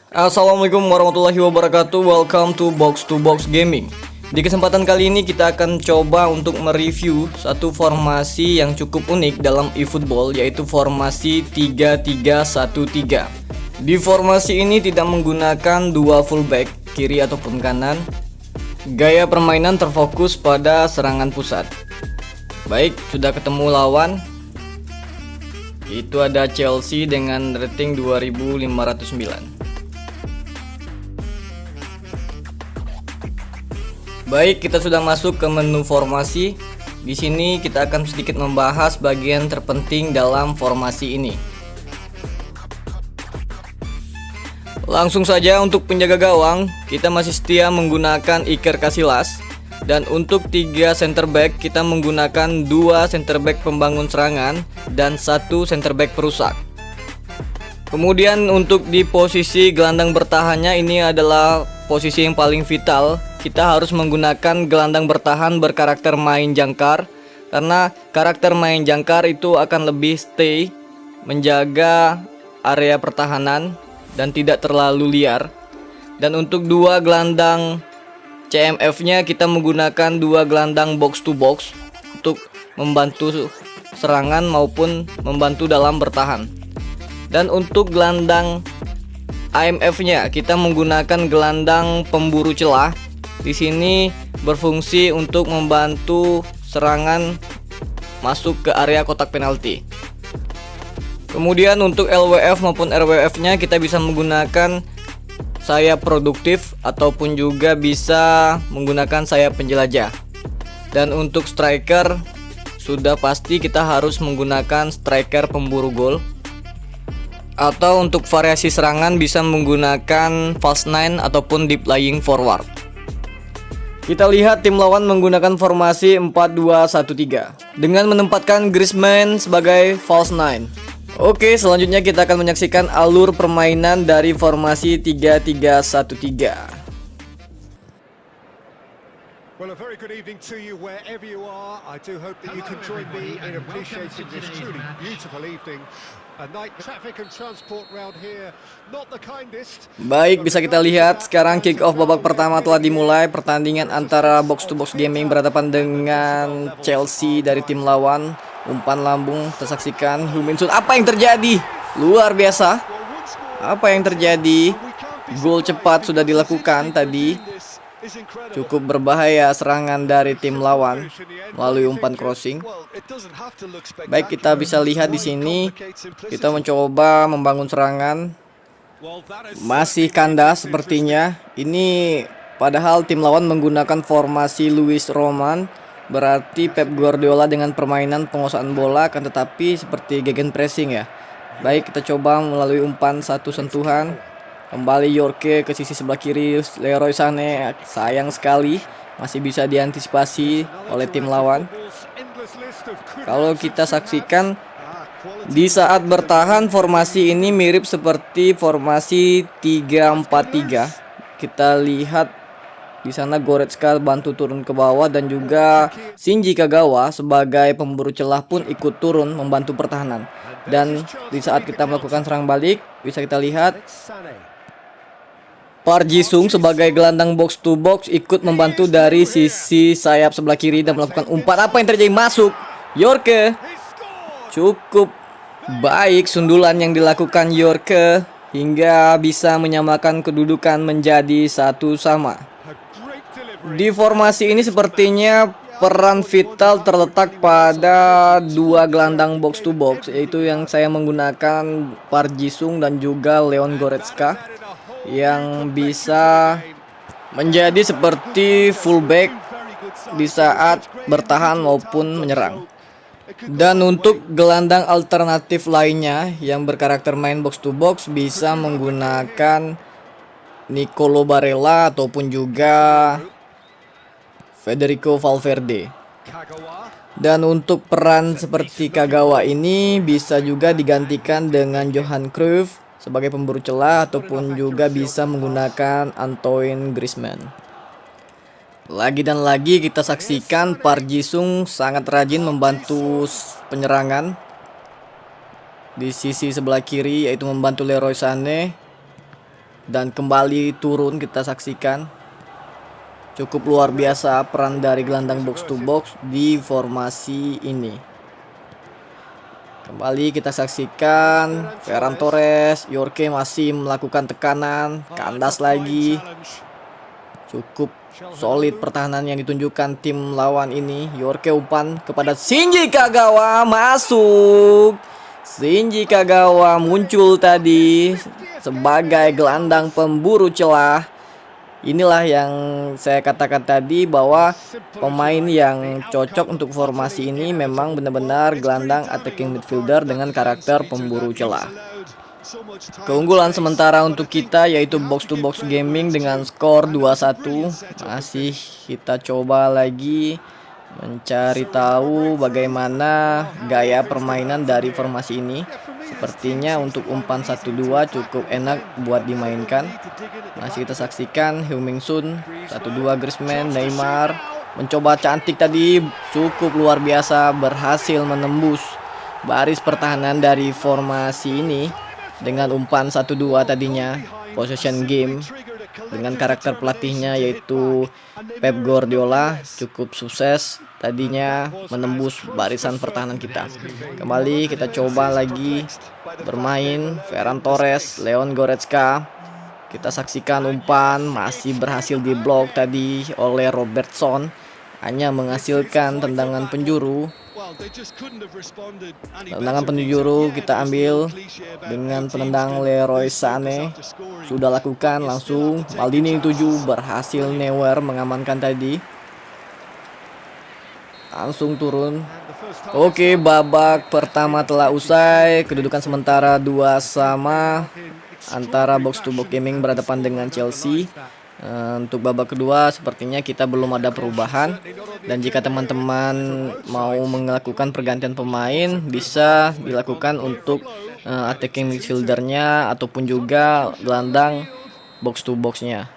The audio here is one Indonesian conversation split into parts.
Assalamualaikum warahmatullahi wabarakatuh. Welcome to Box Gaming. Di kesempatan kali ini kita akan coba untuk mereview satu formasi yang cukup unik dalam eFootball, yaitu formasi 3-3-1-3. Di formasi ini tidak menggunakan dua fullback, kiri ataupun kanan. Gaya permainan terfokus pada serangan pusat. Baik, sudah ketemu lawan. Itu ada Chelsea dengan rating 2509. Baik, kita sudah masuk ke menu formasi. Di sini kita akan sedikit membahas bagian terpenting dalam formasi ini. Langsung saja untuk penjaga gawang, kita masih setia menggunakan Iker Casillas. Dan untuk 3 center back, kita menggunakan 2 center back pembangun serangan dan 1 center back perusak. Kemudian untuk di posisi gelandang bertahannya, ini adalah posisi yang paling vital. Kita harus menggunakan gelandang bertahan berkarakter main jangkar, karena karakter main jangkar itu akan lebih stay, menjaga area pertahanan dan tidak terlalu liar. Dan untuk 2 gelandang CMF-nya, kita menggunakan 2 gelandang box to box untuk membantu serangan maupun membantu dalam bertahan. Dan untuk gelandang AMF-nya, kita menggunakan gelandang pemburu celah. Di sini berfungsi untuk membantu serangan masuk ke area kotak penalti. Kemudian untuk LWF maupun RWF-nya, kita bisa menggunakan sayap produktif ataupun juga bisa menggunakan sayap penjelajah. Dan untuk striker, sudah pasti kita harus menggunakan striker pemburu gol. Atau untuk variasi serangan bisa menggunakan false nine ataupun deep lying forward. Kita lihat tim lawan menggunakan formasi 4-2-1-3 dengan menempatkan Griezmann sebagai false nine. Oke, selanjutnya kita akan menyaksikan alur permainan dari formasi 3-3-1-3. Well, a very good evening to you wherever you are. I do hope that you can join me in appreciating this truly beautiful evening. A night traffic and transport round here not the kindest. Baik, bisa kita lihat sekarang kick off babak pertama telah dimulai. Pertandingan antara Box to Box Gaming berhadapan dengan Chelsea dari tim lawan. Umpan lambung tersaksikan. Huminsun, apa yang terjadi? Luar biasa. Apa yang terjadi? Gol cepat sudah dilakukan tadi. Cukup berbahaya serangan dari tim lawan melalui umpan crossing. Baik, kita bisa lihat di sini kita mencoba membangun serangan. Masih kandas sepertinya. Ini padahal tim lawan menggunakan formasi Luis Roman. Berarti Pep Guardiola dengan permainan penguasaan bola, kan tetapi seperti gegenpressing ya. Baik, kita coba melalui umpan satu sentuhan. Kembali Yorke ke sisi sebelah kiri, Leroy Sané, sayang sekali masih bisa diantisipasi oleh tim lawan. Kalau kita saksikan di saat bertahan, formasi ini mirip seperti formasi 3-4-3. Kita lihat di sana Goretzka bantu turun ke bawah dan juga Shinji Kagawa sebagai pemburu celah pun ikut turun membantu pertahanan. Dan di saat kita melakukan serang balik, bisa kita lihat Park Ji-sung sebagai gelandang box to box ikut membantu dari sisi sayap sebelah kiri dan melakukan umpan. Apa yang terjadi? Masuk Yorke. Cukup baik sundulan yang dilakukan Yorke hingga bisa menyamakan kedudukan menjadi 1-1. Di formasi ini sepertinya peran vital terletak pada 2 gelandang box to box, yaitu yang saya menggunakan Park Ji-sung dan juga Leon Goretzka, yang bisa menjadi seperti fullback di saat bertahan maupun menyerang. Dan untuk gelandang alternatif lainnya yang berkarakter main box to box bisa menggunakan Nicolo Barella ataupun juga Federico Valverde. Dan untuk peran seperti Kagawa ini bisa juga digantikan dengan Johan Cruyff sebagai pemburu celah ataupun juga bisa menggunakan Antoine Griezmann. Lagi dan lagi kita saksikan Park Ji-sung sangat rajin membantu penyerangan di sisi sebelah kiri, yaitu membantu Leroy Sané. dan kembali turun. Kita saksikan cukup luar biasa peran dari gelandang box to box di formasi ini. Kembali kita saksikan Ferran Torres, Yorke masih melakukan tekanan, kandas lagi. Cukup solid pertahanan yang ditunjukkan tim lawan ini. Yorke umpan kepada Shinji Kagawa, masuk. Shinji Kagawa muncul tadi sebagai gelandang pemburu celah. Inilah yang saya katakan tadi, bahwa pemain yang cocok untuk formasi ini memang benar-benar gelandang attacking midfielder dengan karakter pemburu celah. Keunggulan sementara untuk kita yaitu box to box gaming dengan skor 2-1. Masih kita coba lagi mencari tahu bagaimana gaya permainan dari formasi ini. Sepertinya untuk umpan 1-2 cukup enak buat dimainkan. Masih kita saksikan Heung-min Son, 1-2 Griezmann, Neymar mencoba cantik tadi, cukup luar biasa, berhasil menembus baris pertahanan dari formasi ini dengan umpan 1-2 tadinya. Possession game dengan karakter pelatihnya yaitu Pep Guardiola cukup sukses tadinya menembus barisan pertahanan kita. Kembali kita coba lagi bermain Ferran Torres, Leon Goretzka. Kita saksikan umpan masih berhasil diblok tadi oleh Robertson, hanya menghasilkan tendangan penjuru. Tendangan penjuru kita ambil dengan penendang Leroy Sané. Sudah lakukan langsung Maldini 7, berhasil Neuer mengamankan tadi. Langsung turun. Oke, babak pertama telah usai. Kedudukan sementara 2-2 antara Box to Box Gaming berhadapan dengan Chelsea. Untuk babak kedua sepertinya kita belum ada perubahan, dan jika teman-teman mau melakukan pergantian pemain bisa dilakukan untuk attacking midfieldernya ataupun juga gelandang box to boxnya.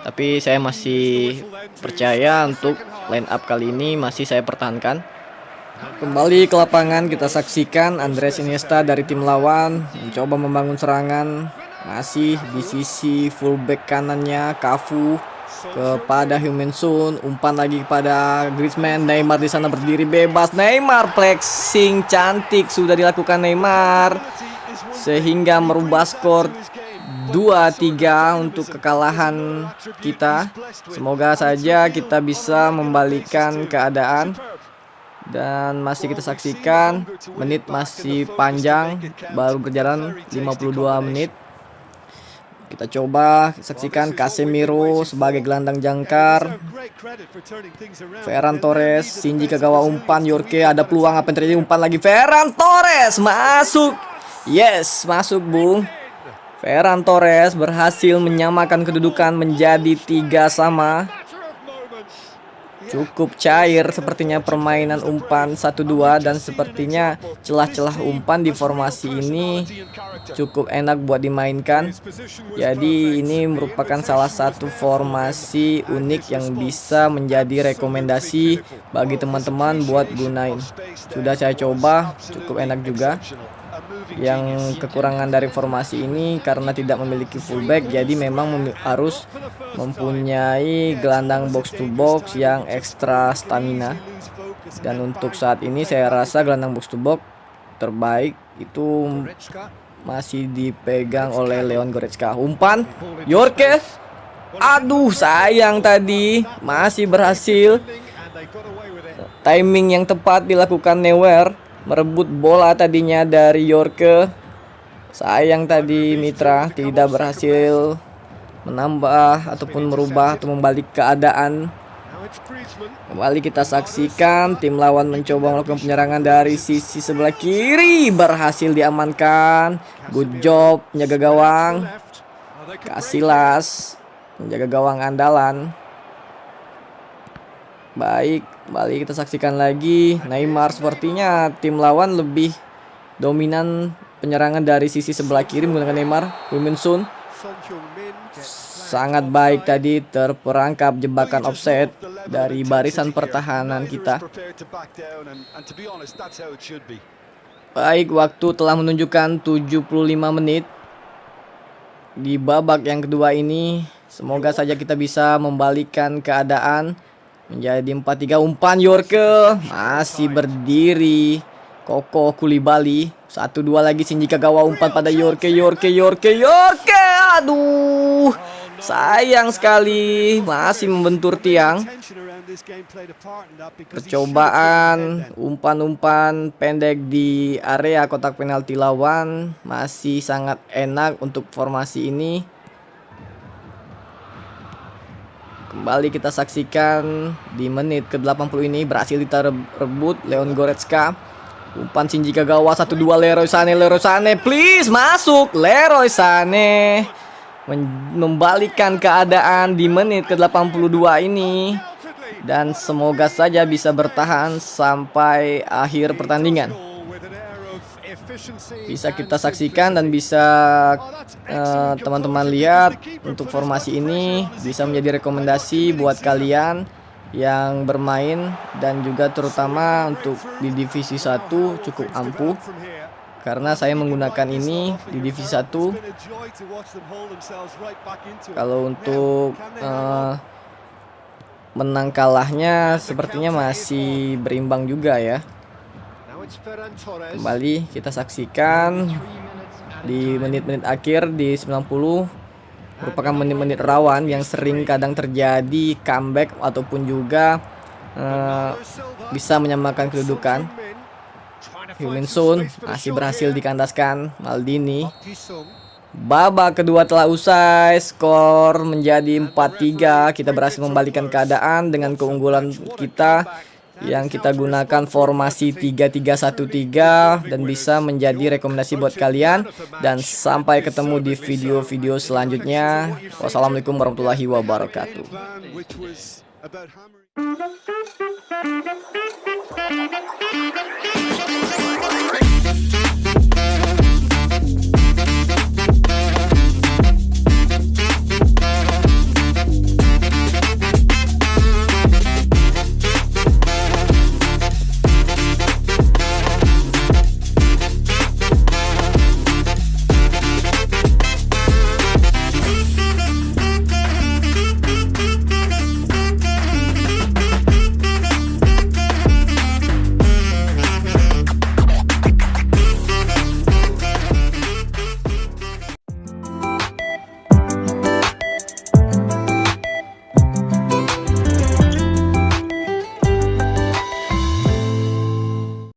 Tapi saya masih percaya untuk line up kali ini masih saya pertahankan. Kembali ke lapangan kita saksikan Andres Iniesta dari tim lawan mencoba membangun serangan. Masih di sisi fullback kanannya Cafu kepada Heung-min Son, umpan lagi kepada Griezmann. Neymar di sana berdiri bebas. Neymar flexing cantik sudah dilakukan Neymar sehingga merubah skor 2-3 untuk kekalahan kita. Semoga saja kita bisa membalikan keadaan. Dan masih kita saksikan menit masih panjang, baru berjalan 52 menit. Kita coba saksikan Casemiro sebagai gelandang jangkar. Ferran Torres, Shinji Kagawa umpan, Yorke ada peluang, apa yang terjadi, umpan lagi Ferran Torres, masuk. Yes, masuk Bung. Ferran Torres berhasil menyamakan kedudukan menjadi 3-3. Cukup cair sepertinya permainan umpan 1-2, dan sepertinya celah-celah umpan di formasi ini cukup enak buat dimainkan. Jadi ini merupakan salah satu formasi unik yang bisa menjadi rekomendasi bagi teman-teman buat gunain. Sudah saya coba, cukup enak juga. Yang kekurangan dari formasi ini karena tidak memiliki fullback, jadi memang harus mempunyai gelandang box to box yang ekstra stamina. Dan untuk saat ini saya rasa gelandang box to box terbaik itu masih dipegang oleh Leon Goretzka. Umpan Yorke, aduh sayang tadi, masih berhasil. Timing yang tepat dilakukan Neuer, merebut bola tadinya dari Yorke. Sayang tadi Mitra tidak berhasil menambah ataupun merubah atau membalik keadaan. Kembali kita saksikan tim lawan mencoba melakukan penyerangan dari sisi sebelah kiri, berhasil diamankan. Good job penjaga gawang Casillas, penjaga gawang andalan. Baik, kembali kita saksikan lagi Neymar. Sepertinya tim lawan lebih dominan penyerangan dari sisi sebelah kiri menggunakan Neymar. Heung-min Son sangat baik tadi, terperangkap jebakan offset dari barisan pertahanan kita. Baik, waktu telah menunjukkan 75 menit. di babak yang kedua ini. Semoga saja kita bisa membalikan keadaan menjadi 4-3. Umpan Yorke masih berdiri kokoh Koulibaly. 1-2 lagi Shinji Kagawa, umpan pada Yorke. Aduh, sayang sekali masih membentur tiang. Percobaan umpan-umpan pendek di area kotak penalti lawan masih sangat enak untuk formasi ini. Kembali kita saksikan di menit ke-80 ini berhasil direbut Leon Goretzka. Umpan Shinji Kagawa 1-2 Leroy Sané please masuk. Leroy Sané membalikan keadaan di menit ke-82 ini. Dan semoga saja bisa bertahan sampai akhir pertandingan. Bisa kita saksikan dan bisa teman-teman lihat untuk formasi ini bisa menjadi rekomendasi buat kalian yang bermain, dan juga terutama untuk di divisi 1 cukup ampuh karena saya menggunakan ini di divisi 1. Kalau untuk menang kalahnya sepertinya masih berimbang juga ya. Kembali kita saksikan di menit-menit akhir di 90 merupakan menit-menit rawan yang sering kadang terjadi comeback ataupun juga bisa menyamakan kedudukan. Heung-min Son masih berhasil dikandaskan Maldini. Babak kedua telah usai, skor menjadi 4-3. Kita berhasil membalikan keadaan dengan keunggulan kita yang kita gunakan formasi 3-3-1-3 dan bisa menjadi rekomendasi buat kalian. Dan sampai ketemu di video-video selanjutnya. Wassalamualaikum warahmatullahi wabarakatuh.